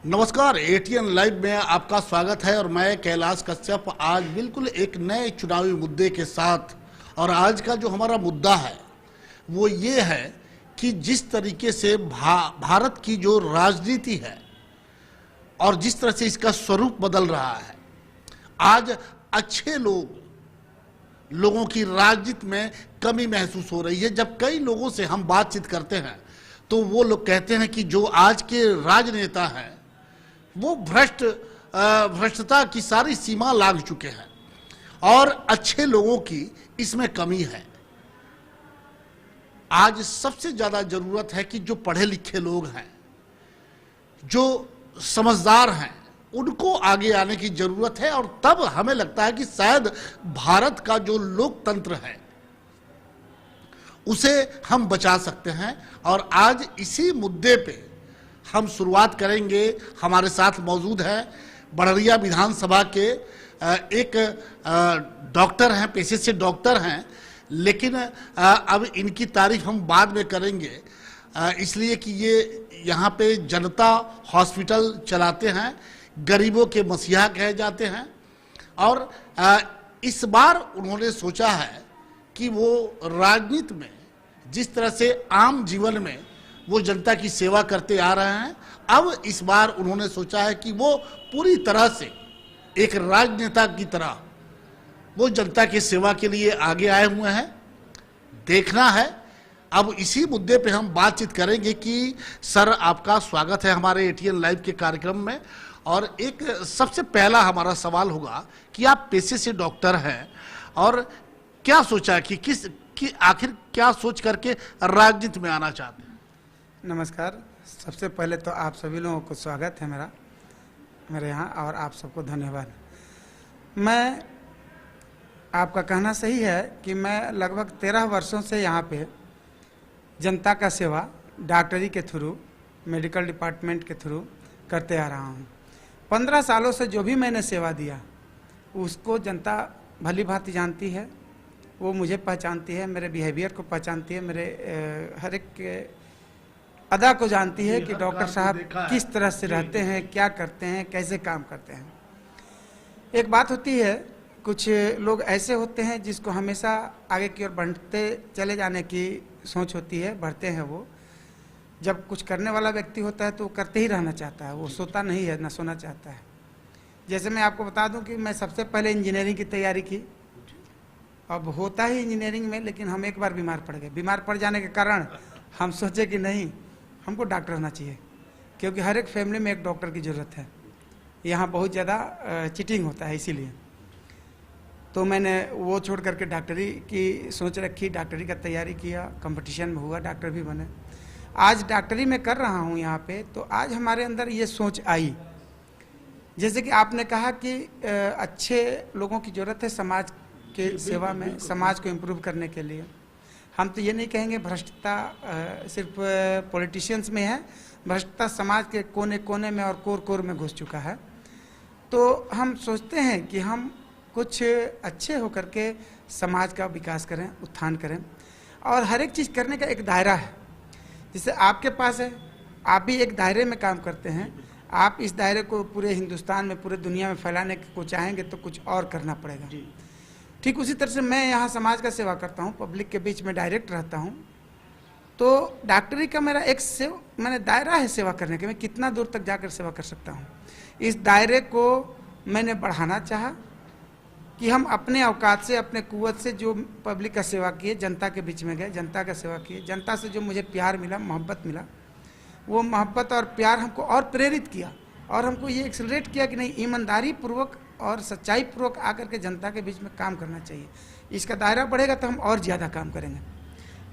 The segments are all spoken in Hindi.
नमस्कार, एटीएन लाइव में आपका स्वागत है और मैं कैलाश कश्यप आज बिल्कुल एक नए चुनावी मुद्दे के साथ। और आज का जो हमारा मुद्दा है वो ये है कि जिस तरीके से भारत की जो राजनीति है और जिस तरह से इसका स्वरूप बदल रहा है, आज अच्छे लोगों की राजनीति में कमी महसूस हो रही है। जब कई लोगों से हम बातचीत करते हैं तो वो लोग कहते हैं कि जो आज के राजनेता हैं वो भ्रष्टता की सारी सीमा लांघ चुके हैं और अच्छे लोगों की इसमें कमी है। आज सबसे ज्यादा जरूरत है कि जो पढ़े लिखे लोग हैं, जो समझदार हैं, उनको आगे आने की जरूरत है। और तब हमें लगता है कि शायद भारत का जो लोकतंत्र है उसे हम बचा सकते हैं। और आज इसी मुद्दे पे हम शुरुआत करेंगे। हमारे साथ मौजूद है बड़रिया विधानसभा के एक डॉक्टर हैं, पेशे से डॉक्टर हैं, लेकिन अब इनकी तारीफ हम बाद में करेंगे, इसलिए कि ये यहाँ पे जनता हॉस्पिटल चलाते हैं, गरीबों के मसीहा कहे जाते हैं। और इस बार उन्होंने सोचा है कि वो राजनीति में जिस तरह से आम जीवन में वो जनता की सेवा करते आ रहे हैं, अब इस बार उन्होंने सोचा है कि वो पूरी तरह से एक राजनेता की तरह वो जनता की सेवा के लिए आगे आए हुए हैं। देखना है, अब इसी मुद्दे पे हम बातचीत करेंगे कि सर आपका स्वागत है हमारे एटीएन लाइव के कार्यक्रम में। और एक सबसे पहला हमारा सवाल होगा कि आप पेशे से डॉक्टर हैं और क्या सोचा कि आखिर क्या सोच करके राजनीति में आना चाहते हैं? नमस्कार, सबसे पहले तो आप सभी लोगों को स्वागत है मेरे यहाँ, और आप सबको धन्यवाद। मैं आपका कहना सही है कि मैं लगभग 13 वर्षों से यहाँ पे जनता का सेवा डॉक्टरी के थ्रू, मेडिकल डिपार्टमेंट के थ्रू करते आ रहा हूँ। 15 सालों से जो भी मैंने सेवा दिया उसको जनता भली भांति जानती है, वो मुझे पहचानती है, मेरे बिहेवियर को पहचानती है, मेरे हर एक अदा को जानती है कि डॉक्टर साहब किस तरह से रहते हैं, क्या करते हैं, कैसे काम करते हैं। एक बात होती है, कुछ लोग ऐसे होते हैं जिसको हमेशा आगे की ओर बढ़ते चले जाने की सोच होती है, बढ़ते हैं वो। जब कुछ करने वाला व्यक्ति होता है तो वो करते ही रहना चाहता है, वो सोता नहीं है, ना सोना चाहता है। जैसे मैं आपको बता दूं कि मैं सबसे पहले इंजीनियरिंग की तैयारी की, अब होता ही इंजीनियरिंग में, लेकिन हम एक बार बीमार पड़ गए। बीमार पड़ जाने के कारण हम सोचे कि नहीं, हमको डॉक्टर होना चाहिए, क्योंकि हर एक फैमिली में एक डॉक्टर की ज़रूरत है। यहाँ बहुत ज़्यादा चीटिंग होता है, इसीलिए तो मैंने वो छोड़ करके डॉक्टरी की सोच रखी, डॉक्टरी का तैयारी किया, कंपटीशन में हुआ, डॉक्टर भी बने। आज डॉक्टरी में कर रहा हूँ यहाँ पे, तो आज हमारे अंदर ये सोच आई, जैसे कि आपने कहा कि अच्छे लोगों की ज़रूरत है समाज के सेवा में, समाज को इम्प्रूव करने के लिए। हम तो ये नहीं कहेंगे भ्रष्टता सिर्फ पॉलिटिशियंस में है, भ्रष्टता समाज के कोने कोने में और कोर कोर में घुस चुका है। तो हम सोचते हैं कि हम कुछ अच्छे होकर के समाज का विकास करें, उत्थान करें, और हर एक चीज़ करने का एक दायरा है। जैसे आपके पास है, आप भी एक दायरे में काम करते हैं, आप इस दायरे को पूरे हिंदुस्तान में, पूरे दुनिया में फैलाने को चाहेंगे तो कुछ और करना पड़ेगा। ठीक उसी तरह से मैं यहाँ समाज का सेवा करता हूँ, पब्लिक के बीच में डायरेक्ट रहता हूँ। तो डॉक्टरी का मेरा एक मैंने दायरा है सेवा करने के, मैं कितना दूर तक जाकर सेवा कर सकता हूँ। इस दायरे को मैंने बढ़ाना चाहा कि हम अपने औकात से, अपने कुव्वत से जो पब्लिक का सेवा किए, जनता के बीच में गए, जनता का सेवा किए, जनता से जो मुझे प्यार मिला, मोहब्बत मिला, वो मोहब्बत और प्यार हमको और प्रेरित किया और हमको ये एक्सेलरेट किया कि नहीं, ईमानदारी पूर्वक और सच्चाई पूर्वक आकर के जनता के बीच में काम करना चाहिए। इसका दायरा बढ़ेगा तो हम और ज़्यादा काम करेंगे।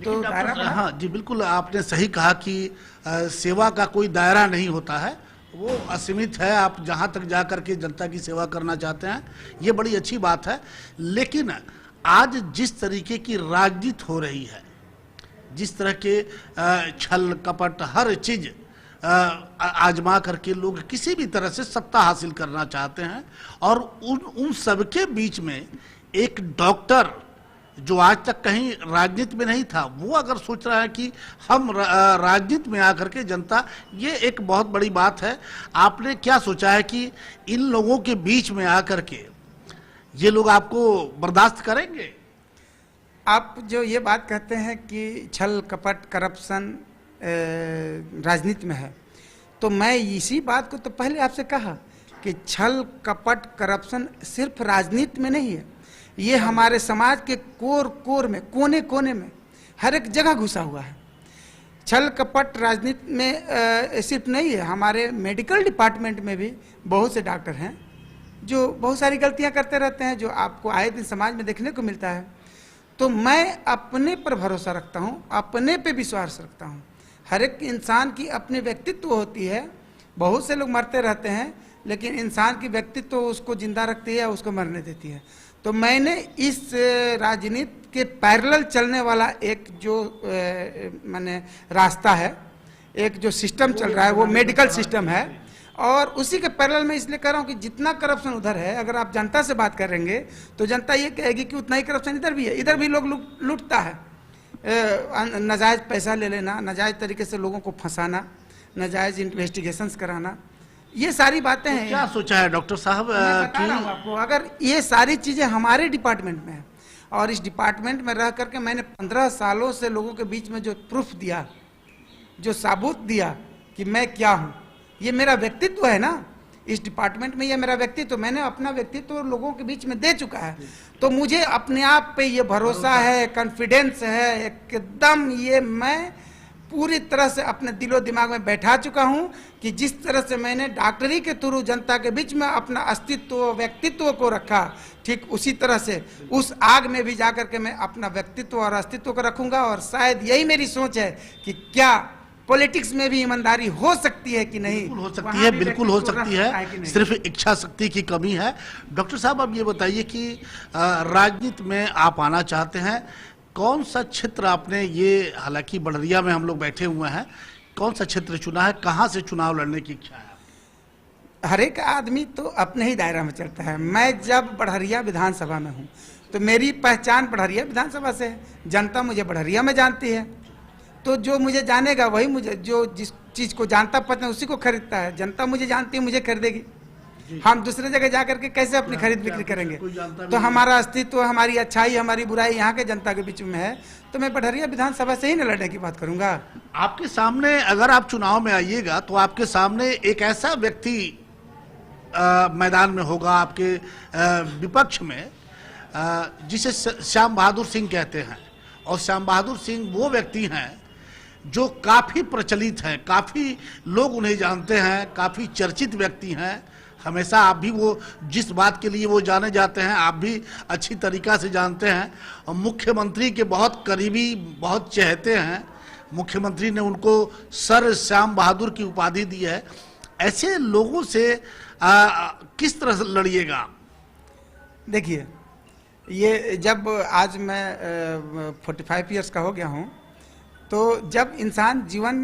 तो दायरा, हाँ जी, बिल्कुल आपने सही कहा कि सेवा का कोई दायरा नहीं होता है, वो असीमित है। आप जहाँ तक जा कर के जनता की सेवा करना चाहते हैं, ये बड़ी अच्छी बात है। लेकिन आज जिस तरीके की राजनीति हो रही है, जिस तरह के छल कपट हर चीज़ आजमा करके लोग किसी भी तरह से सत्ता हासिल करना चाहते हैं, और उन सबके बीच में एक डॉक्टर जो आज तक कहीं राजनीति में नहीं था, वो अगर सोच रहा है कि हम राजनीति में आकर के जनता, ये एक बहुत बड़ी बात है। आपने क्या सोचा है कि इन लोगों के बीच में आकर के ये लोग आपको बर्दाश्त करेंगे? आप जो ये बात कहते हैं कि छल कपट करप्शन राजनीति में है, तो मैं इसी बात को तो पहले आपसे कहा कि छल कपट करप्शन सिर्फ राजनीति में नहीं है, ये हमारे समाज के कोर कोर में, कोने कोने में, हर एक जगह घुसा हुआ है। छल कपट राजनीति में सिर्फ नहीं है, हमारे मेडिकल डिपार्टमेंट में भी बहुत से डॉक्टर हैं जो बहुत सारी गलतियां करते रहते हैं, जो आपको आए दिन समाज में देखने को मिलता है। तो मैं अपने पर भरोसा रखता हूं, अपने पे विश्वास रखता हूं। हर एक इंसान की अपनी व्यक्तित्व होती है। बहुत से लोग मरते रहते हैं, लेकिन इंसान की व्यक्तित्व उसको जिंदा रखती है, उसको मरने देती है। तो मैंने इस राजनीति के पैरेलल चलने वाला एक जो माने रास्ता है, एक जो सिस्टम चल रहा है, वो मेडिकल सिस्टम है, और उसी के पैरेलल में इसलिए कर रहा हूँ कि जितना करप्शन उधर है, अगर आप जनता से बात करेंगे तो जनता ये कहेगी कि उतना ही करप्शन इधर भी है। इधर भी लोग लूटता है, नाजायज पैसा ले लेना, नाजायज तरीके से लोगों को फंसाना, नाजायज इन्वेस्टिगेशंस कराना, ये सारी बातें हैं। क्या सोचा है डॉक्टर साहब कि आपको अगर ये सारी चीजें हमारे डिपार्टमेंट में है, और इस डिपार्टमेंट में रह करके मैंने 15 सालों से लोगों के बीच में जो प्रूफ दिया, जो साबुत दिया कि मैं क्या हूँ, ये मेरा व्यक्तित्व है ना, इस डिपार्टमेंट में ये मेरा व्यक्तित्व, मैंने अपना व्यक्तित्व लोगों के बीच में दे चुका है। तो मुझे अपने आप पे ये भरोसा है, कॉन्फिडेंस है एकदम, ये मैं पूरी तरह से अपने दिलो दिमाग में बैठा चुका हूं कि जिस तरह से मैंने डॉक्टरी के थ्रू जनता के बीच में अपना अस्तित्व व्यक्तित्व को रखा, ठीक उसी तरह से उस आग में भी जाकर के मैं अपना व्यक्तित्व और अस्तित्व को रखूंगा। और शायद यही मेरी सोच है कि क्या पॉलिटिक्स में भी ईमानदारी हो सकती है कि नहीं? बिल्कुल हो सकती है, बिल्कुल हो सकती है, सिर्फ इच्छा शक्ति की कमी है। डॉक्टर साहब, अब ये बताइए कि राजनीति में आप आना चाहते हैं, कौन सा क्षेत्र आपने, ये हालांकि बड़रिया में हम लोग बैठे हुए हैं, कौन सा क्षेत्र चुना है, कहां से चुनाव लड़ने की इच्छा है? हर एक आदमी तो अपने ही दायरा में चलता है। मैं जब बड़हरिया विधानसभा में हूँ तो मेरी पहचान बड़हरिया विधानसभा से है, जनता मुझे बड़हरिया में जानती है। तो जो मुझे जानेगा वही मुझे, जो जिस चीज को जानता पता है उसी को खरीदता है। जनता मुझे जानती है, मुझे खरीदेगी। हम दूसरे जगह जाकर के कैसे अपनी खरीद बिक्री करेंगे? तो हमारा अस्तित्व, हमारी अच्छाई, हमारी बुराई यहाँ के जनता के बीच में है। तो मैं बड़हरिया विधानसभा से ही न लड़ने की बात करूंगा। आपके सामने, अगर आप चुनाव में आइएगा तो आपके सामने एक ऐसा व्यक्ति मैदान में होगा आपके विपक्ष में, जिसे श्याम बहादुर सिंह कहते हैं। और श्याम बहादुर सिंह वो व्यक्ति हैं जो काफी प्रचलित हैं, काफी लोग उन्हें जानते हैं, काफी चर्चित व्यक्ति हैं। हमेशा आप भी वो जिस बात के लिए वो जाने जाते हैं, आप भी अच्छी तरीका से जानते हैं। और मुख्यमंत्री के बहुत करीबी, बहुत चहेते हैं। मुख्यमंत्री ने उनको सर श्याम बहादुर की उपाधि दी है। ऐसे लोगों से किस तरह से लड़िएगा? देखिए, ये जब आज मैं 45 ईयर्स का हो गया हूँ, तो जब इंसान जीवन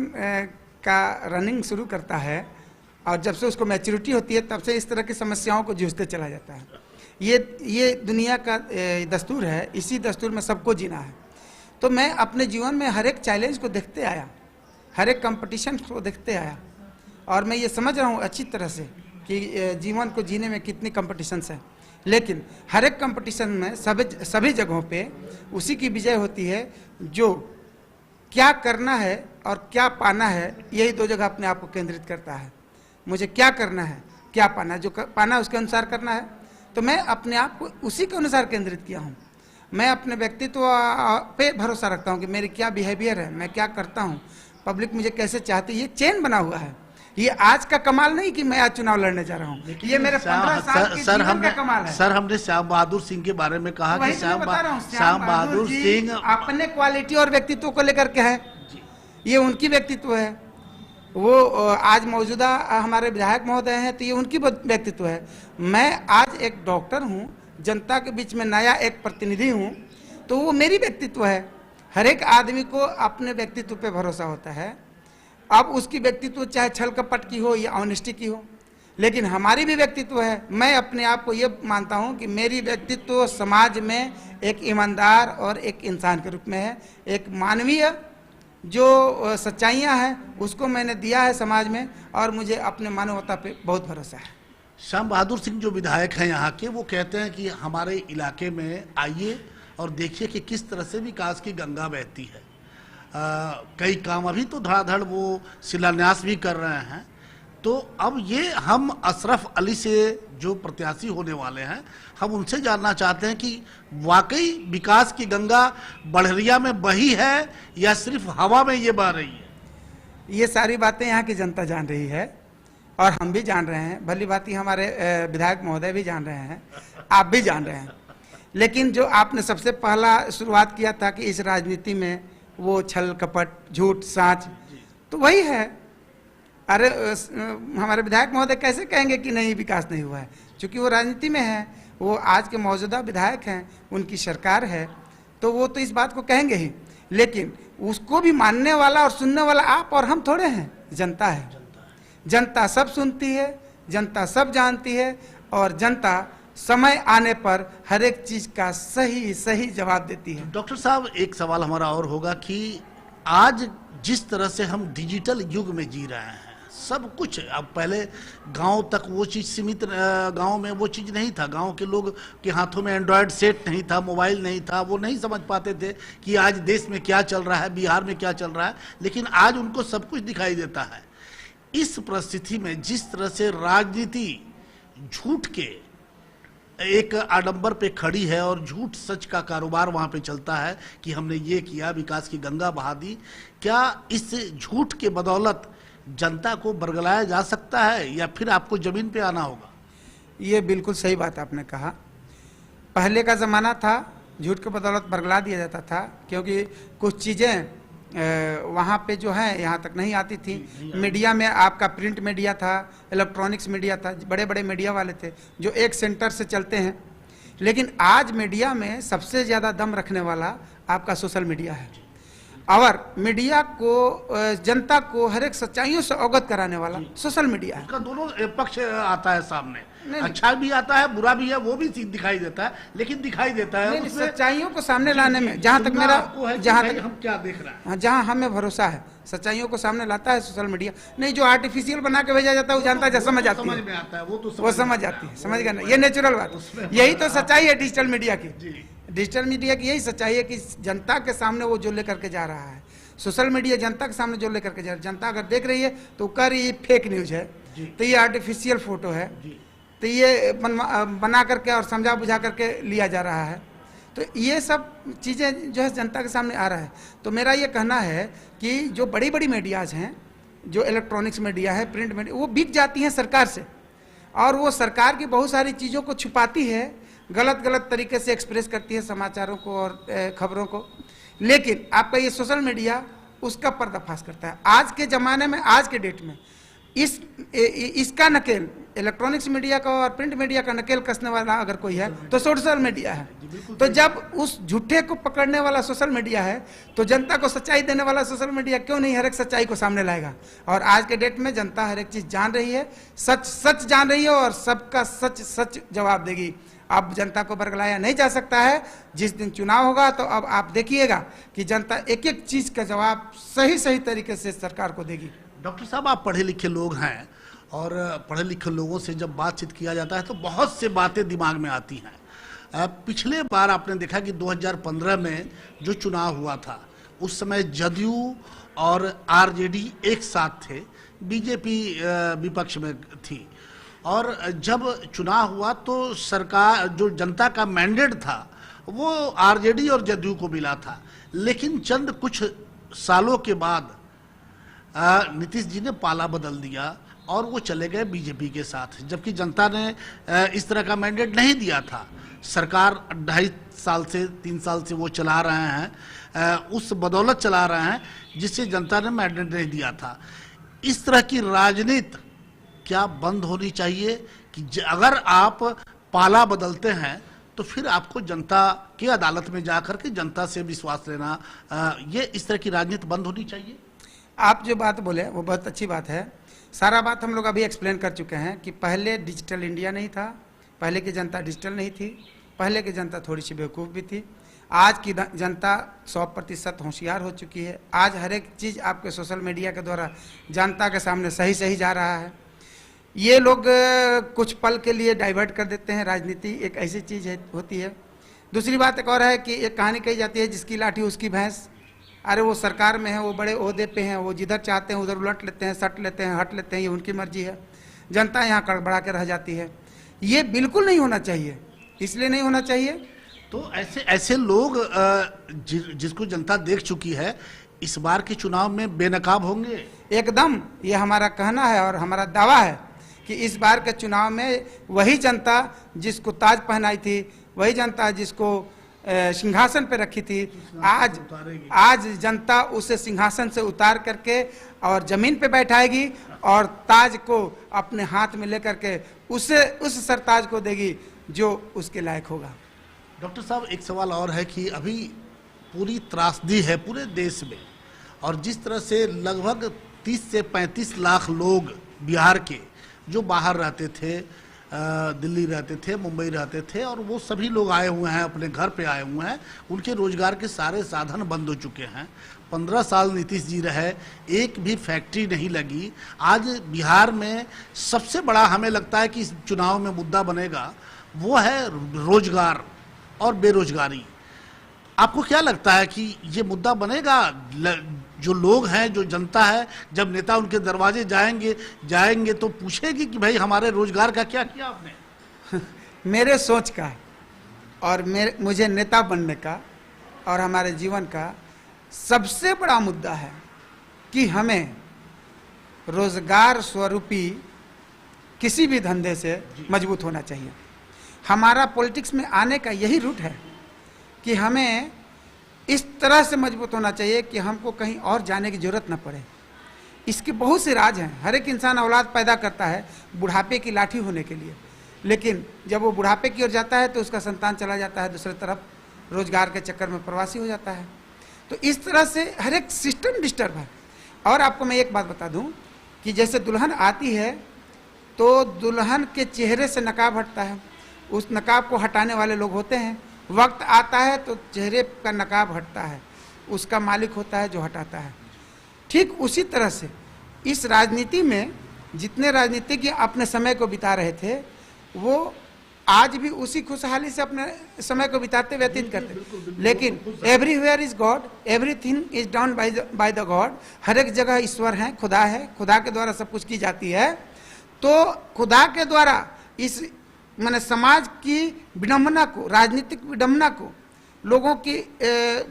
का रनिंग शुरू करता है और जब से उसको मैच्योरिटी होती है, तब से इस तरह की समस्याओं को जूझते चला जाता है। ये दुनिया का दस्तूर है, इसी दस्तूर में सबको जीना है। तो मैं अपने जीवन में हर एक चैलेंज को देखते आया, हर एक कंपटीशन को देखते आया, और मैं ये समझ रहा हूँ अच्छी तरह से कि जीवन को जीने में कितनी कंपटीशंस है। लेकिन हर एक कंपटीशन में सभी जगहों पे उसी की विजय होती है जो क्या करना है और क्या पाना है, यही दो जगह अपने आप को केंद्रित करता है। मुझे क्या करना है, क्या पाना है, जो पाना है उसके अनुसार करना है। तो मैं अपने आप को उसी के अनुसार केंद्रित किया हूँ। मैं अपने व्यक्तित्व पे भरोसा रखता हूँ कि मेरी क्या बिहेवियर है, मैं क्या करता हूँ, पब्लिक मुझे कैसे चाहती है। ये चेन बना हुआ है। ये आज का कमाल नहीं कि मैं आज चुनाव लड़ने जा रहा हूँ, ये मेरे 15 साल के जीवन का कमाल है। सर, हमने श्याम बहादुर सिंह के बारे में कहा कि श्याम बहादुर सिंह अपने क्वालिटी और व्यक्तित्व को लेकर के है, ये उनकी व्यक्तित्व है। वो आज मौजूदा हमारे विधायक महोदय हैं, तो ये उनकी व्यक्तित्व है। मैं आज एक डॉक्टर हूँ, जनता के बीच में नया एक प्रतिनिधि हूँ, तो वो मेरी व्यक्तित्व है। हर एक आदमी को अपने व्यक्तित्व पे भरोसा होता है। अब उसकी व्यक्तित्व चाहे छल कपट की हो या ऑनेस्टी की हो, लेकिन हमारी भी व्यक्तित्व है। मैं अपने आप को ये मानता हूँ कि मेरी व्यक्तित्व समाज में एक ईमानदार और एक इंसान के रूप में है। एक मानवीय जो सच्चाइयाँ हैं उसको मैंने दिया है समाज में, और मुझे अपने मानवता पे बहुत भरोसा है। श्याम बहादुर सिंह जो विधायक हैं यहाँ के, वो कहते हैं कि हमारे इलाके में आइए और देखिए कि किस तरह से विकास की गंगा बहती है। कई काम अभी तो धड़ाधड़ वो शिलान्यास भी कर रहे हैं। तो अब ये हम अशरफ अली से जो प्रत्याशी होने वाले हैं, हम उनसे जानना चाहते हैं कि वाकई विकास की गंगा बड़हरिया में बही है या सिर्फ हवा में ये बह रही है। ये सारी बातें यहाँ की जनता जान रही है और हम भी जान रहे हैं। भली बात ही हमारे विधायक महोदय भी जान रहे हैं, आप भी जान रहे हैं। लेकिन जो आपने सबसे पहला शुरुआत किया था कि इस राजनीति में वो छल कपट झूठ साँच, तो वही है। अरे हमारे विधायक महोदय कैसे कहेंगे कि नहीं विकास नहीं हुआ है? क्योंकि वो राजनीति में है, वो आज के मौजूदा विधायक हैं, उनकी सरकार है, तो वो तो इस बात को कहेंगे ही। लेकिन उसको भी मानने वाला और सुनने वाला आप और हम थोड़े हैं, जनता है। जनता सब सुनती है, जनता सब जानती है, और जनता समय आने पर हर एक चीज का सही सही जवाब देती है। डॉक्टर साहब, एक सवाल हमारा और होगा कि आज जिस तरह से हम डिजिटल युग में जी रहे हैं, सब कुछ अब पहले गांव तक वो चीज़ सीमित, गांव में वो चीज़ नहीं था। गांव के लोग के हाथों में एंड्रॉयड सेट नहीं था, मोबाइल नहीं था, वो नहीं समझ पाते थे कि आज देश में क्या चल रहा है, बिहार में क्या चल रहा है। लेकिन आज उनको सब कुछ दिखाई देता है। इस परिस्थिति में जिस तरह से राजनीति झूठ के एक आडंबर पे खड़ी है और झूठ सच का कारोबार वहाँ पे चलता है कि हमने ये किया, विकास की गंगा बहा दी, क्या इस झूठ के बदौलत जनता को बरगलाया जा सकता है या फिर आपको जमीन पे आना होगा? ये बिल्कुल सही बात आपने कहा। पहले का ज़माना था झूठ के बदौलत बरगला दिया जाता था, क्योंकि कुछ चीज़ें वहाँ पे जो है यहाँ तक नहीं आती थी। मीडिया में आपका प्रिंट मीडिया था, इलेक्ट्रॉनिक्स मीडिया था, बड़े बड़े मीडिया वाले थे जो एक सेंटर से चलते हैं। लेकिन आज मीडिया में सबसे ज़्यादा दम रखने वाला आपका सोशल मीडिया है, और मीडिया को जनता को हर एक सच्चाइयों से अवगत कराने वाला सोशल मीडिया है। उसका दोनों पक्ष आता है सामने, नहीं, अच्छा भी आता है, बुरा भी है, वो भी दिखाई देता है, लेकिन दिखाई देता है। नहीं, सच्चाइयों को सामने लाने में जहाँ तक मेरा, जहाँ तक हम क्या देख रहे हैं, जहाँ हमें भरोसा है, सच्चाइयों को सामने लाता है सोशल मीडिया। नहीं, जो आर्टिफिशियल बना के भेजा जाता है वो जानता है, समझ आती है, वो समझ आती है, समझ गया ना? ये नेचुरल बात, यही तो सच्चाई है डिजिटल मीडिया की। डिजिटल मीडिया की यही सच्चाई है कि जनता के सामने वो जो लेकर के जा रहा है, सोशल मीडिया जनता के सामने जो लेकर के जा रहा है, जनता अगर देख रही है तो कह रही है फेक न्यूज है, तो ये आर्टिफिशियल फोटो है, तो ये बना करके और समझा बुझा करके लिया जा रहा है। तो ये सब चीज़ें जो है जनता के सामने आ रहा है। तो मेरा ये कहना है कि जो बड़ी बड़ी मीडियाज़ हैं, जो इलेक्ट्रॉनिक्स मीडिया है, प्रिंट मीडिया, वो बिक जाती हैं सरकार से, और वो सरकार की बहुत सारी चीज़ों को छुपाती है, गलत गलत तरीके से एक्सप्रेस करती है समाचारों को और खबरों को। लेकिन आपका ये सोशल मीडिया उसका पर्दाफाश करता है। आज के ज़माने में, आज के डेट में इसका नकेल, इलेक्ट्रॉनिक्स मीडिया का और प्रिंट मीडिया का नकेल कसने वाला अगर कोई है तो सोशल मीडिया है। तो जब उस झूठे को पकड़ने वाला सोशल मीडिया है, तो जनता को सच्चाई देने वाला सोशल मीडिया क्यों नहीं हर एक सच्चाई को सामने लाएगा? और आज के डेट में जनता हर एक चीज़ जान रही है, सच सच जान रही है, और सबका सच सच जवाब देगी। अब जनता को बरगलाया नहीं जा सकता है। जिस दिन चुनाव होगा तो अब आप देखिएगा कि जनता एक एक चीज़ का जवाब सही सही तरीके से सरकार को देगी। डॉक्टर साहब, आप पढ़े लिखे लोग हैं, और पढ़े लिखे लोगों से जब बातचीत किया जाता है तो बहुत से बातें दिमाग में आती हैं। पिछले बार आपने देखा कि 2015 में जो चुनाव हुआ था, उस समय जदयू और आरजेडी एक साथ थे, बीजेपी विपक्ष में थी, और जब चुनाव हुआ तो सरकार, जो जनता का मैंडेट था वो आरजेडी और जदयू को मिला था। लेकिन चंद कुछ सालों के बाद नीतीश जी ने पाला बदल दिया और वो चले गए बीजेपी के साथ, जबकि जनता ने इस तरह का मैंडेट नहीं दिया था। सरकार 2.5 साल से 3 साल से वो चला रहे हैं, उस बदौलत चला रहे हैं जिससे जनता ने मैंडेट नहीं दिया था। इस तरह की राजनीति क्या बंद होनी चाहिए कि अगर आप पाला बदलते हैं तो फिर आपको जनता की अदालत में जाकर के जनता से विश्वास लेना, ये इस तरह की राजनीति बंद होनी चाहिए? आप जो बात बोले वो बहुत अच्छी बात है। सारा बात हम लोग अभी एक्सप्लेन कर चुके हैं कि पहले डिजिटल इंडिया नहीं था, पहले की जनता डिजिटल नहीं थी, पहले की जनता थोड़ी सी बेवकूफ़ भी थी। आज की जनता 100% होशियार हो चुकी है। आज हर एक चीज़ आपके सोशल मीडिया के द्वारा जनता के सामने सही सही जा रहा है। ये लोग कुछ पल के लिए डाइवर्ट कर देते हैं। राजनीति एक ऐसी चीज़ होती है। दूसरी बात एक और है कि एक कहानी कही जाती है, जिसकी लाठी उसकी भैंस। अरे वो सरकार में है, वो बड़े ओहदे पे हैं, वो जिधर चाहते हैं उधर उलट लेते हैं, सट लेते हैं, हट लेते हैं, ये उनकी मर्जी है। जनता यहाँ कड़बड़ा के रह जाती है। ये बिल्कुल नहीं होना चाहिए। इसलिए नहीं होना चाहिए तो ऐसे लोग जिसको जनता देख चुकी है, इस बार के चुनाव में बेनकाब होंगे एकदम। ये हमारा कहना है और हमारा दावा है कि इस बार के चुनाव में वही जनता जिसको ताज पहनाई थी, वही जनता जिसको सिंहासन पे रखी थी, आज जनता उसे सिंहासन से उतार करके और जमीन पे बैठाएगी और ताज को अपने हाथ में लेकर के उस सरताज को देगी जो उसके लायक होगा। डॉक्टर साहब, एक सवाल और है कि अभी पूरी त्रासदी है पूरे देश में, और जिस तरह से लगभग 30 से 35 लाख लोग बिहार के जो बाहर रहते थे, दिल्ली रहते थे, मुंबई रहते थे, और वो सभी लोग आए हुए हैं, अपने घर पे आए हुए हैं, उनके रोजगार के सारे साधन बंद हो चुके हैं। 15 साल नीतीश जी रहे, एक भी फैक्ट्री नहीं लगी। आज बिहार में सबसे बड़ा हमें लगता है कि इस चुनाव में मुद्दा बनेगा वो है रोजगार और बेरोजगारी। आपको क्या लगता है कि ये मुद्दा बनेगा? जो लोग हैं, जो जनता है, जब नेता उनके दरवाजे जाएंगे तो पूछेगी कि भाई हमारे रोजगार का क्या किया आपने? मेरे सोच का और मुझे नेता बनने का और हमारे जीवन का सबसे बड़ा मुद्दा है कि हमें रोजगार स्वरूपी किसी भी धंधे से मजबूत होना चाहिए। हमारा पॉलिटिक्स में आने का यही रूट है कि हमें इस तरह से मजबूत होना चाहिए कि हमको कहीं और जाने की जरूरत न पड़े। इसके बहुत से राज हैं। हर एक इंसान औलाद पैदा करता है बुढ़ापे की लाठी होने के लिए, लेकिन जब वो बुढ़ापे की ओर जाता है तो उसका संतान चला जाता है दूसरी तरफ, रोजगार के चक्कर में प्रवासी हो जाता है। तो इस तरह से हर एक सिस्टम डिस्टर्ब है। और आपको मैं एक बात बता दूं कि जैसे दुल्हन आती है तो दुल्हन के चेहरे से नकाब हटता है, उस नकाब को हटाने वाले लोग होते हैं। वक्त आता है तो चेहरे का नकाब हटता है, उसका मालिक होता है जो हटाता है। ठीक उसी तरह से इस राजनीति में जितने राजनीतिज्ञ अपने समय को बिता रहे थे, वो आज भी उसी खुशहाली से अपने समय को बिताते व्यतीत करते। लेकिन everywhere is God, everything is done by the God. हर एक जगह ईश्वर है, खुदा के द्वारा सब कुछ की जाती है। तो खुदा के द्वारा इस माने समाज की विडंबना को, राजनीतिक विडंबना को, लोगों की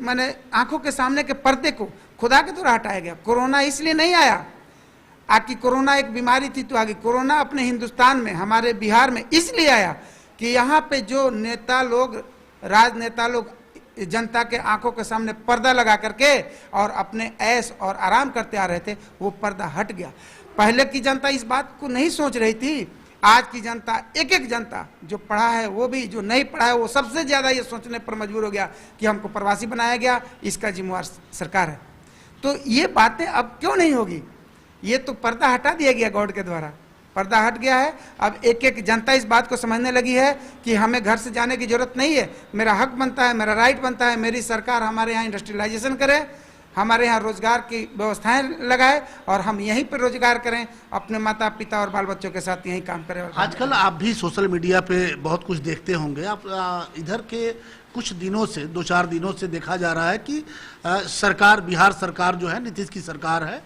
माने आंखों के सामने के पर्दे को खुदा के द्वारा हटाया गया। कोरोना इसलिए नहीं आया आकि कोरोना एक बीमारी थी तो आ गई। कोरोना अपने हिंदुस्तान में, हमारे बिहार में इसलिए आया कि यहाँ पे जो नेता लोग, राजनेता लोग जनता के आंखों के सामने पर्दा लगा करके और अपने ऐश और आराम करते आ रहे थे, वो पर्दा हट गया। पहले की जनता इस बात को नहीं सोच रही थी। आज की जनता, एक जनता जो पढ़ा है वो भी, जो नहीं पढ़ा है वो सबसे ज़्यादा ये सोचने पर मजबूर हो गया कि हमको प्रवासी बनाया गया, इसका जिम्मेवार सरकार है। तो ये बातें अब क्यों नहीं होगी? ये तो पर्दा हटा दिया गया गॉड के द्वारा, पर्दा हट गया है। अब एक जनता इस बात को समझने लगी है कि हमें घर से जाने की जरूरत नहीं है, मेरा हक बनता है, मेरा राइट बनता है, मेरी सरकार हमारे यहाँ इंडस्ट्रियलाइजेशन करे, हमारे यहाँ रोजगार की व्यवस्थाएं लगाए और हम यहीं पर रोजगार करें, अपने माता पिता और बाल बच्चों के साथ यहीं काम करें। आजकल आप भी सोशल मीडिया पे बहुत कुछ देखते होंगे। आप इधर के कुछ दिनों से, 2-4 दिनों से देखा जा रहा है कि सरकार, बिहार सरकार जो है, नीतीश की सरकार है,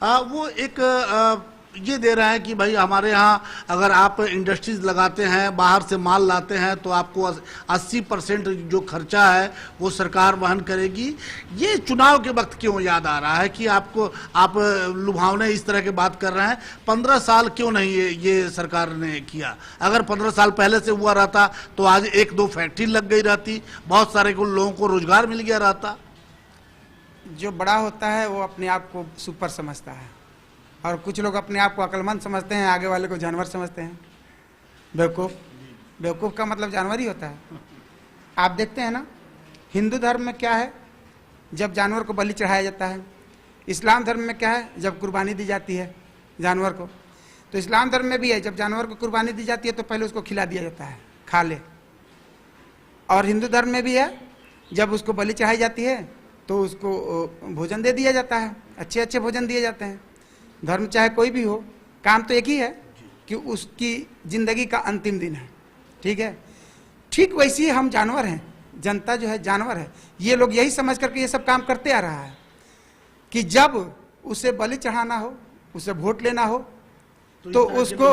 वो एक ये दे रहा है कि भाई हमारे यहाँ अगर आप इंडस्ट्रीज लगाते हैं, बाहर से माल लाते हैं तो आपको 80% जो खर्चा है वो सरकार वहन करेगी। ये चुनाव के वक्त क्यों याद आ रहा है कि आप लुभावने इस तरह की बात कर रहे हैं? 15 साल क्यों नहीं ये सरकार ने किया? अगर 15 साल पहले से हुआ रहता तो आज 1-2 फैक्ट्री लग गई रहती, बहुत सारे लोगों को रोजगार मिल गया रहता। जो बड़ा होता है वो अपने आप को सुपर समझता है और कुछ लोग अपने आप को अक्लमंद समझते हैं, आगे वाले को जानवर समझते हैं। बेवकूफ़ का मतलब जानवर ही होता है। आप देखते हैं ना, हिंदू धर्म में क्या है? जब जानवर को बलि चढ़ाया जाता है। इस्लाम धर्म में क्या है? जब कुर्बानी दी जाती है जानवर को। तो इस्लाम धर्म में भी है, जब जानवर को कुर्बानी दी जाती है तो पहले उसको खिला दिया जाता है, खा ले। और हिंदू धर्म में भी है, जब उसको बलि चढ़ाई जाती है तो उसको भोजन दे दिया जाता है, अच्छे अच्छे भोजन दिए जाते हैं। धर्म चाहे कोई भी हो, काम तो एक ही है कि उसकी जिंदगी का अंतिम दिन है, ठीक है। ठीक वैसे ही हम जानवर हैं, जनता जो है जानवर है। ये लोग यही समझ करके ये सब काम करते आ रहा है कि जब उसे बलि चढ़ाना हो, उसे वोट लेना हो तो उसको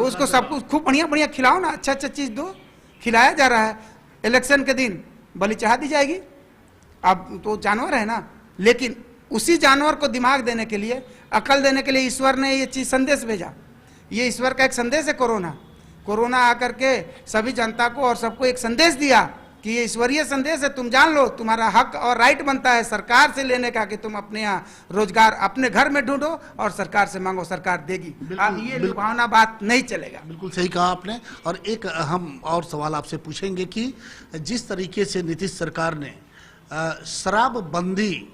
उसको सब कुछ खूब बढ़िया बढ़िया खिलाओ ना, अच्छा अच्छा चीज दो। खिलाया जा रहा है, इलेक्शन के दिन बलि चढ़ा दी जाएगी। अब तो जानवर है ना, लेकिन उसी जानवर को दिमाग देने के लिए, अकल देने के लिए ईश्वर ने ये चीज संदेश भेजा। ये ईश्वर का एक संदेश है। कोरोना आकर के सभी जनता को और सबको एक संदेश दिया कि ये ईश्वरीय संदेश है, तुम जान लो, तुम्हारा हक और राइट बनता है सरकार से लेने का कि तुम अपने यहाँ रोजगार अपने घर में ढूंढो और सरकार से मांगो, सरकार देगी। अब ये लुभावना बात नहीं चलेगा। बिल्कुल सही कहा आपने। और एक हम और सवाल आपसे पूछेंगे कि जिस तरीके से नीतीश सरकार ने शराबबंदी,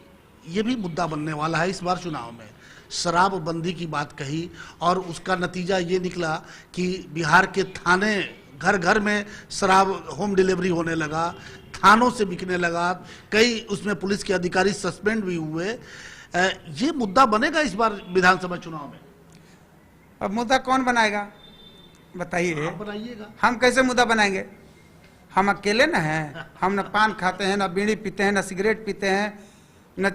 ये भी मुद्दा बनने वाला है इस बार चुनाव में, शराबबंदी की बात कही और उसका नतीजा ये निकला कि बिहार के थाने घर घर में शराब होम डिलीवरी होने लगा, थानों से बिकने लगा, कई उसमें पुलिस के अधिकारी सस्पेंड भी हुए। ये मुद्दा बनेगा इस बार विधानसभा चुनाव में? अब मुद्दा कौन बनाएगा बताइए? आप बनाइएगा। हम कैसे मुद्दा बनाएंगे? हम अकेले न हैं, हम न पान खाते हैं, न बीड़ी पीते हैं, न सिगरेट पीते हैं, न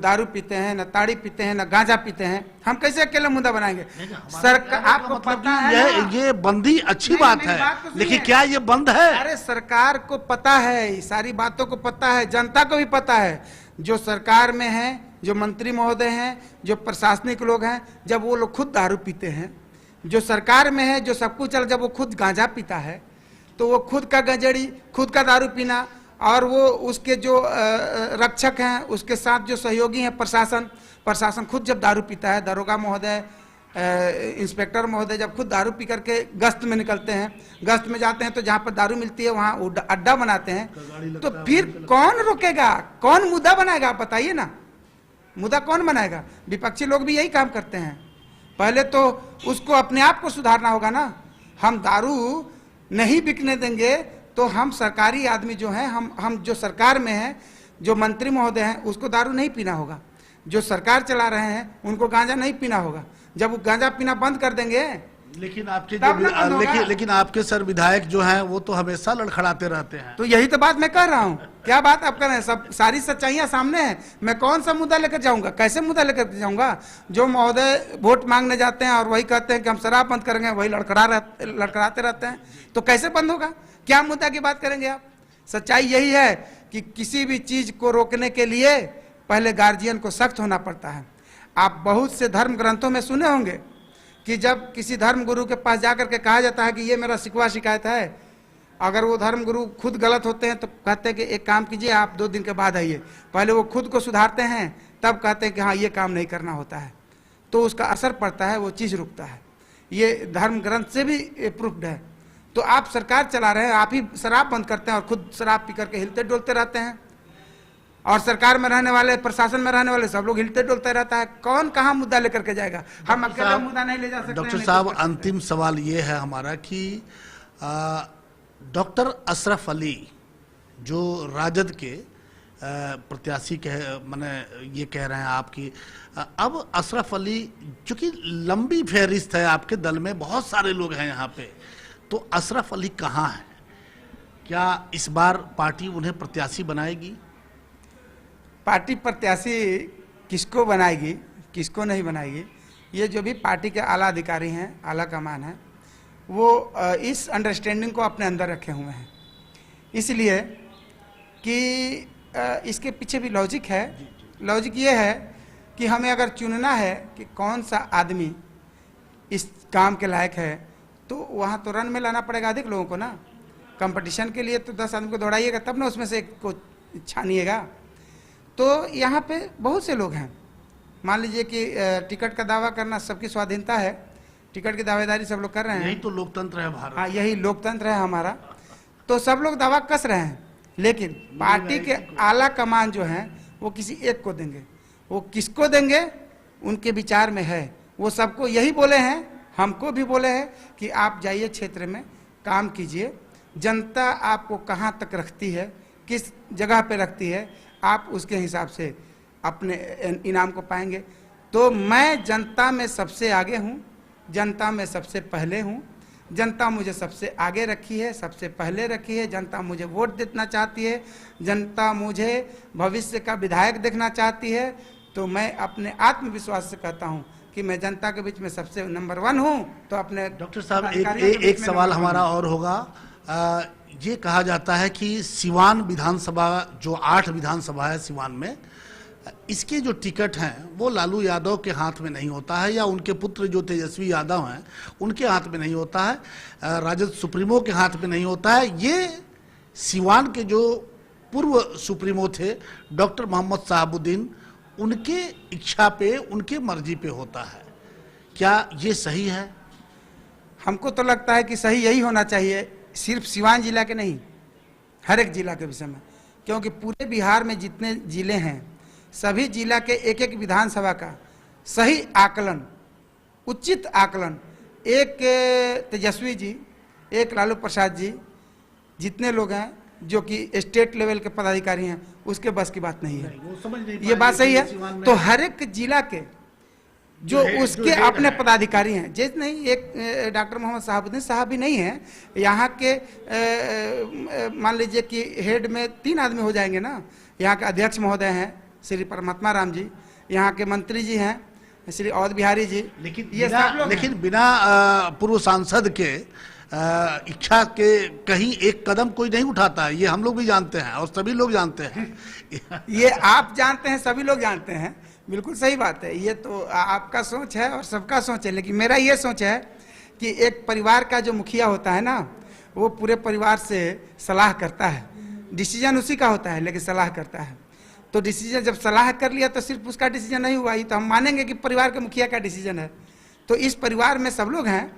दारू पीते हैं, न ताड़ी पीते हैं, न गांजा पीते हैं। हम कैसे अकेले मुद्दा बनाएंगे? सरकार आपको मतलब पता है ये बंदी अच्छी बात है, लेकिन क्या ये बंद है? अरे सरकार को पता है, सारी बातों को पता है, जनता को भी पता है। जो सरकार में है, जो मंत्री महोदय हैं, जो प्रशासनिक लोग हैं, जब वो लोग खुद दारू पीते हैं, जो सरकार में है, जो सब कुछ चल, जब वो खुद गांजा पीता है तो वो खुद का गंजेड़ी, खुद का दारू पीना, और वो उसके जो रक्षक हैं, उसके साथ जो सहयोगी हैं प्रशासन खुद जब दारू पीता है, दरोगा महोदय, इंस्पेक्टर महोदय जब खुद दारू पी करके गश्त में निकलते हैं, गश्त में जाते हैं तो जहाँ पर दारू मिलती है वहाँ अड्डा बनाते हैं, तो फिर कौन रोकेगा? कौन मुद्दा बनाएगा? आप बताइए ना, मुद्दा कौन बनाएगा? विपक्षी लोग भी यही काम करते हैं। पहले तो उसको अपने आप को सुधारना होगा ना। हम दारू नहीं बिकने देंगे तो हम सरकारी आदमी जो हैं, हम जो सरकार में हैं, जो मंत्री महोदय हैं, उसको दारू नहीं पीना होगा। जो सरकार चला रहे हैं उनको गांजा नहीं पीना होगा। जब वो गांजा पीना बंद कर देंगे, लेकिन आपके लेकिन आपके सर विधायक जो हैं वो तो हमेशा लड़खड़ाते रहते हैं। तो यही तो बात मैं कर रहा हूँ। क्या बात आप कर रहे हैं? सब सारी सच्चाइयां सामने हैं। मैं कौन सा मुद्दा लेकर जाऊंगा? कैसे मुद्दा लेकर जाऊंगा? जो महोदय वोट मांगने जाते हैं और वही कहते हैं कि हम शराब बंद करेंगे, वही लड़खड़ाते रहते हैं। तो कैसे बंद होगा? क्या मुद्दा की बात करेंगे आप? सच्चाई यही है कि किसी भी चीज को रोकने के लिए पहले गार्जियन को सख्त होना पड़ता है। आप बहुत से धर्म ग्रंथों में सुने होंगे कि जब किसी धर्म गुरु के पास जाकर के कहा जाता है कि ये मेरा शिकवा शिकायत है, अगर वो धर्म गुरु खुद गलत होते हैं तो कहते हैं कि एक काम कीजिए, आप 2 दिन के बाद आइए। पहले वो खुद को सुधारते हैं, तब कहते हैं कि हाँ ये काम नहीं करना होता है, तो उसका असर पड़ता है, वो चीज़ रुकता है। ये धर्म ग्रंथ से भी प्रूफ्ड है। तो आप सरकार चला रहे हैं, आप ही शराब बंद करते हैं और खुद शराब पी करके हिलते डोलते रहते हैं, और सरकार में रहने वाले, प्रशासन में रहने वाले सब लोग हिलते डोलते रहता है। कौन कहाँ मुद्दा लेकर के जाएगा? हम अकेले मुद्दा नहीं ले जा सकते। डॉक्टर साहब, अंतिम सवाल ये है हमारा कि डॉक्टर अशरफ अली जो राजद के प्रत्याशी माने ये कह रहे हैं आपकी, अब अशरफ अली चूंकि लंबी फहरिस्त है, आपके दल में बहुत सारे लोग हैं यहाँ पे, तो अशरफ अली कहाँ है? क्या इस बार पार्टी उन्हें प्रत्याशी बनाएगी? पार्टी प्रत्याशी किसको बनाएगी, किसको नहीं बनाएगी, ये जो भी पार्टी के आला अधिकारी हैं, आला कमान है, वो इस अंडरस्टैंडिंग को अपने अंदर रखे हुए हैं। इसलिए कि इसके पीछे भी लॉजिक है। लॉजिक ये है कि हमें अगर चुनना है कि कौन सा आदमी इस काम के लायक है, तो वहाँ तो रन में लाना पड़ेगा अधिक लोगों को ना। कंपटीशन के लिए तो 10 आदमी को दौड़ाइएगा, तब ना उसमें से एक को छानिएगा। तो यहाँ पे बहुत से लोग हैं। मान लीजिए कि टिकट का दावा करना सबकी स्वाधीनता है, टिकट की दावेदारी सब लोग कर रहे हैं। यही तो लोकतंत्र है भारत। हाँ, यही लोकतंत्र है हमारा। तो सब लोग दावा कस रहे हैं, लेकिन पार्टी के आला कमान जो हैं वो किसी एक को देंगे। वो किसको देंगे उनके विचार में है, वो सबको यही बोले हैं, हमको भी बोले हैं कि आप जाइए क्षेत्र में काम कीजिए, जनता आपको कहाँ तक रखती है, किस जगह पे रखती है, आप उसके हिसाब से अपने इनाम को पाएंगे। तो मैं जनता में सबसे आगे हूँ, जनता में सबसे पहले हूँ, जनता मुझे सबसे आगे रखी है, सबसे पहले रखी है, जनता मुझे वोट देना चाहती है, जनता मुझे भविष्य का विधायक देखना चाहती है। तो मैं अपने आत्मविश्वास से कहता हूँ कि मैं जनता के बीच में सबसे नंबर 1 हूँ। तो अपने डॉक्टर साहब एक सवाल हमारा और होगा। ये कहा जाता है कि सिवान विधानसभा, जो 8 विधानसभा है सिवान में, इसके जो टिकट हैं वो लालू यादव के हाथ में नहीं होता है, या उनके पुत्र जो तेजस्वी यादव हैं उनके हाथ में नहीं होता है, राजद सुप्रीमो के हाथ में नहीं होता है। ये सिवान के जो पूर्व सुप्रीमो थे डॉक्टर मोहम्मद शहाबुद्दीन, उनके इच्छा पे, उनके मर्जी पे होता है। क्या ये सही है? हमको तो लगता है कि सही यही होना चाहिए, सिर्फ सिवान जिला के नहीं, हर एक जिला के विषय में, क्योंकि पूरे बिहार में जितने जिले हैं सभी जिला के एक एक विधानसभा का सही आकलन, उचित आकलन, एक तेजस्वी जी, एक लालू प्रसाद जी, जितने लोग हैं जो कि स्टेट लेवल के पदाधिकारी हैं, उसके बस की बात नहीं है। वो समझ नहीं ये बात सही है। तो हर एक जिला के जो उसके अपने पदाधिकारी हैं, जैसे नहीं एक डॉक्टर मोहम्मद शहाबुद्दीन साहब भी नहीं है, यहाँ के मान लीजिए कि हेड में 3 आदमी हो जाएंगे ना। यहाँ के अध्यक्ष महोदय हैं श्री परमात्मा राम जी, यहाँ के मंत्री जी हैं श्री अवध बिहारी जी, लेकिन बिना पूर्व सांसद के इच्छा के कहीं एक कदम कोई नहीं उठाता है, ये हम लोग भी जानते हैं और सभी लोग जानते हैं। ये आप जानते हैं, सभी लोग जानते हैं, बिल्कुल सही बात है। ये तो आपका सोच है और सबका सोच है, लेकिन मेरा ये सोच है कि एक परिवार का जो मुखिया होता है ना, वो पूरे परिवार से सलाह करता है, डिसीजन उसी का होता है लेकिन सलाह करता है। तो डिसीजन जब सलाह कर लिया तो सिर्फ उसका डिसीजन नहीं हुआ, ये तो हम मानेंगे कि परिवार के मुखिया का डिसीजन है। तो इस परिवार में सब लोग हैं,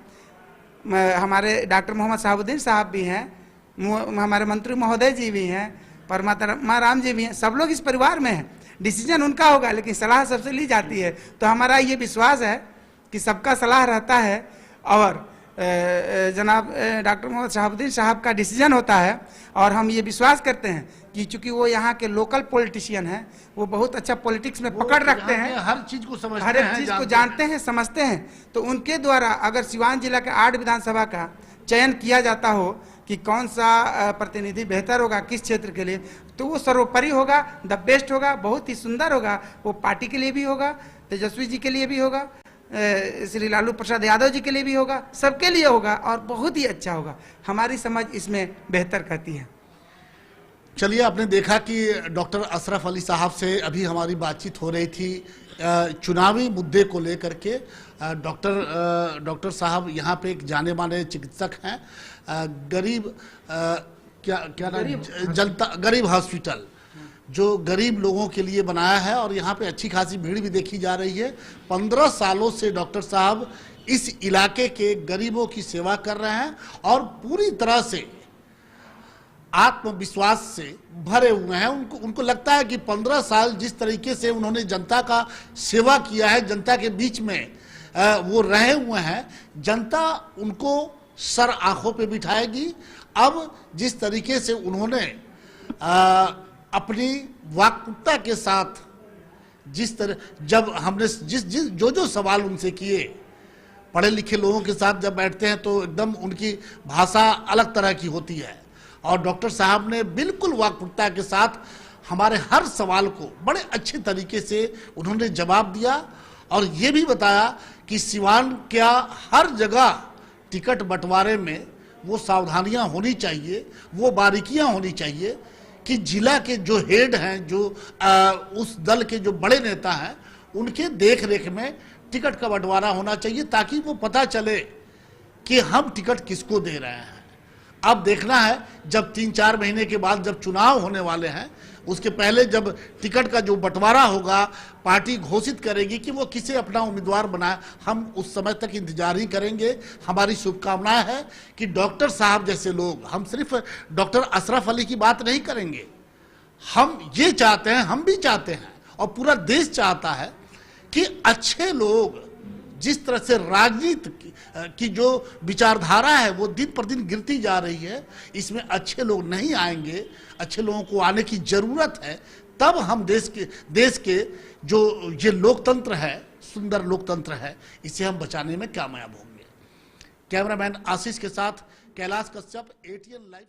हमारे डॉक्टर मोहम्मद शहाबुद्दीन साहब भी हैं, हमारे मंत्री महोदय जी भी हैं, परमात्मा राम जी भी हैं, सब लोग इस परिवार में हैं। डिसीजन उनका होगा लेकिन सलाह सबसे ली जाती है। तो हमारा ये विश्वास है कि सबका सलाह रहता है और जनाब डॉक्टर मोहम्मद शहाबुद्दीन साहब का डिसीजन होता है। और हम ये विश्वास करते हैं कि चूंकि वो यहाँ के लोकल पॉलिटिशियन हैं, वो बहुत अच्छा पॉलिटिक्स में पकड़ रखते हैं, हर चीज को समझते हैं, हर एक चीज को जानते हैं, समझते हैं। तो उनके द्वारा अगर सिवान जिला के 8 विधानसभा का चयन किया जाता हो कि कौन सा प्रतिनिधि बेहतर होगा किस क्षेत्र के लिए, तो वो सर्वोपरि होगा, द बेस्ट होगा, बहुत ही सुंदर होगा। वो पार्टी के लिए भी होगा, तेजस्वी जी के लिए भी होगा, श्री लालू प्रसाद यादव जी के लिए भी होगा, सबके लिए होगा और बहुत ही अच्छा होगा। हमारी समझ इसमें बेहतर कहती है। चलिए, आपने देखा कि डॉक्टर अशरफ अली साहब से अभी हमारी बातचीत हो रही थी चुनावी मुद्दे को लेकर के। डॉक्टर साहब यहाँ पे एक जाने माने चिकित्सक हैं, गरीब क्या नाम, जनता गरीब हॉस्पिटल जो गरीब लोगों के लिए बनाया है, और यहाँ पे अच्छी खासी भीड़ भी देखी जा रही है। 15 सालों से डॉक्टर साहब इस इलाके के गरीबों की सेवा कर रहे हैं और पूरी तरह से आत्मविश्वास से भरे हुए हैं। उनको लगता है कि 15 साल जिस तरीके से उन्होंने जनता का सेवा किया है, जनता के बीच में वो रहे हुए हैं, जनता उनको सर आंखों पे बिठाएगी। अब जिस तरीके से उन्होंने अपनी वाक्पटुता के साथ, जिस तरह जब हमने जो सवाल उनसे किए, पढ़े लिखे लोगों के साथ जब बैठते हैं तो एकदम उनकी भाषा अलग तरह की होती है, और डॉक्टर साहब ने बिल्कुल वाक्पटुता के साथ हमारे हर सवाल को बड़े अच्छे तरीके से उन्होंने जवाब दिया, और ये भी बताया कि सिवान क्या हर जगह टिकट बंटवारे में वो सावधानियां होनी चाहिए, वो बारीकियां होनी चाहिए कि जिला के जो हेड हैं, जो उस दल के जो बड़े नेता हैं, उनके देख रेख में टिकट का बंटवारा होना चाहिए, ताकि वो पता चले कि हम टिकट किसको दे रहे हैं। अब देखना है, जब 3-4 महीने के बाद जब चुनाव होने वाले हैं, उसके पहले जब टिकट का जो बंटवारा होगा, पार्टी घोषित करेगी कि वो किसे अपना उम्मीदवार बनाए। हम उस समय तक इंतजार ही करेंगे। हमारी शुभकामनाएं है कि डॉक्टर साहब जैसे लोग, हम सिर्फ डॉक्टर अशरफ अली की बात नहीं करेंगे, हम ये चाहते हैं, हम भी चाहते हैं और पूरा देश चाहता है कि अच्छे लोग जिस तरह से राजनीति की जो विचारधारा है वो दिन पर दिन गिरती जा रही है, इसमें अच्छे लोग नहीं आएंगे, अच्छे लोगों को आने की जरूरत है। तब हम देश के जो ये लोकतंत्र है, सुंदर लोकतंत्र है, इसे हम बचाने में कामयाब होंगे। कैमरामैन आशीष के साथ कैलाश कश्यप, ATN लाइव।